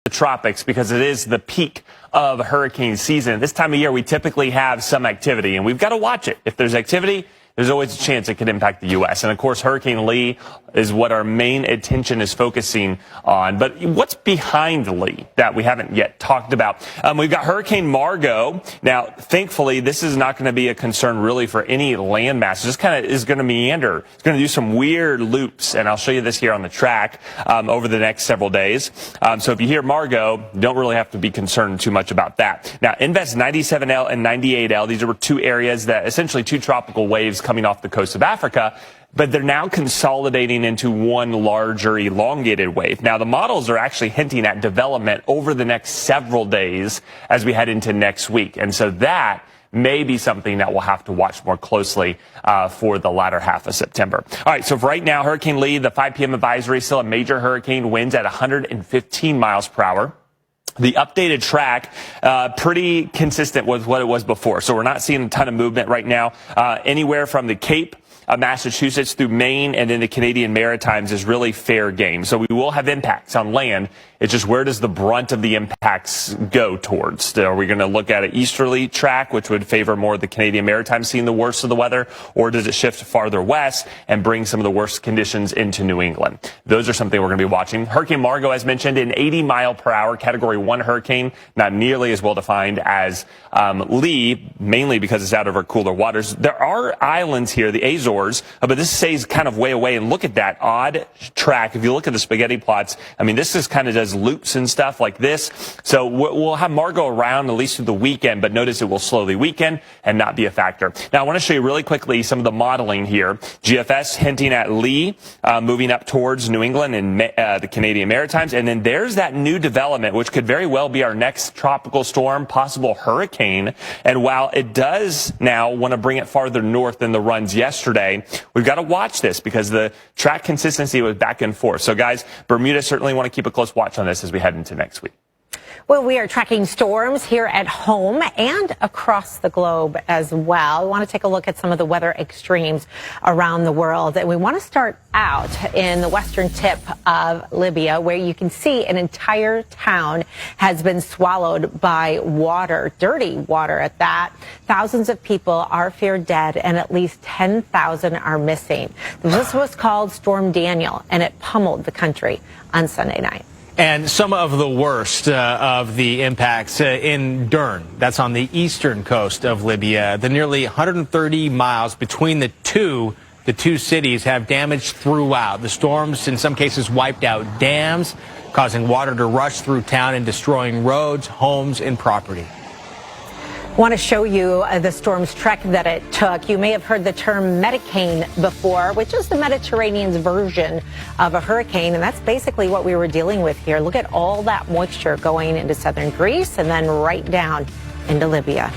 the tropics because it is the peak of hurricane season. This time of year, we typically have some activity, and we've got to watch it. If there's activity, there's always a chance it could impact the U.S. And, of course, Hurricane Lee is what our main attention is focusing on. But what's behind Lee that we haven't yet talked about? We've got Hurricane Margot. Now, thankfully, this is not going to be a concern really for any landmass. It just kind of is going to meander. It's going to do some weird loops, and I'll show you this here on the track over the next several days. So if you hear Margot, don't really have to be concerned too much about that. Now, Invest 97L and 98L, these are two areas that essentially two tropical waves coming off the coast of Africa, but they're now consolidating into one larger elongated wave. Now, the models are actually hinting at development over the next several days as we head into next week. And so that may be something that we'll have to watch more closely for the latter half of September. All right, so for right now, Hurricane Lee, the 5 p.m. advisory, still a major hurricane, winds at 115 miles per hour. The updated track, pretty consistent with what it was before. So we're not seeing a ton of movement right now. Anywhere from the Cape, Massachusetts through Maine and then the Canadian Maritimes is really fair game. So we will have impacts on land. It's just where does the brunt of the impacts go towards? Are we going to look at an easterly track, which would favor more the Canadian Maritimes seeing the worst of the weather, or does it shift farther west and bring some of the worst conditions into New England? Those are something we're going to be watching. Hurricane Margot, as mentioned, an 80-mile-per-hour Category 1 hurricane, not nearly as well defined as Lee, mainly because it's out of our cooler waters. There are islands here, the Azores, but this stays kind of way away. And look at that odd track. If you look at the spaghetti plots, I mean, this just kind of does loops and stuff like this. So we'll have Margot around at least through the weekend, but notice it will slowly weaken and not be a factor. Now, I want to show you really quickly some of the modeling here. GFS hinting at Lee moving up towards New England and the Canadian Maritimes. And then there's that new development, which could very well be our next tropical storm, possible hurricane. And while it does now want to bring it farther north than the runs yesterday, we've got to watch this because the track consistency was back and forth. So, guys, Bermuda certainly want to keep a close watch on this as we head into next week. Well, we are tracking storms here at home and across the globe as well. We want to take a look at some of the weather extremes around the world. And we want to start out in the western tip of Libya, where you can see an entire town has been swallowed by water, dirty water at that. Thousands of people are feared dead and at least 10,000 are missing. This was called Storm Daniel, and it pummeled the country on Sunday night. And some of the worst of the impacts in Derna, that's on the eastern coast of Libya. The nearly 130 miles between the two cities have damage throughout. The storms, in some cases, wiped out dams, causing water to rush through town and destroying roads, homes, and property. I want to show you the storm's trek that it took. You may have heard the term Medicane before, which is the Mediterranean's version of a hurricane, and that's basically what we were dealing with here. Look at all that moisture going into southern Greece and then right down into Libya.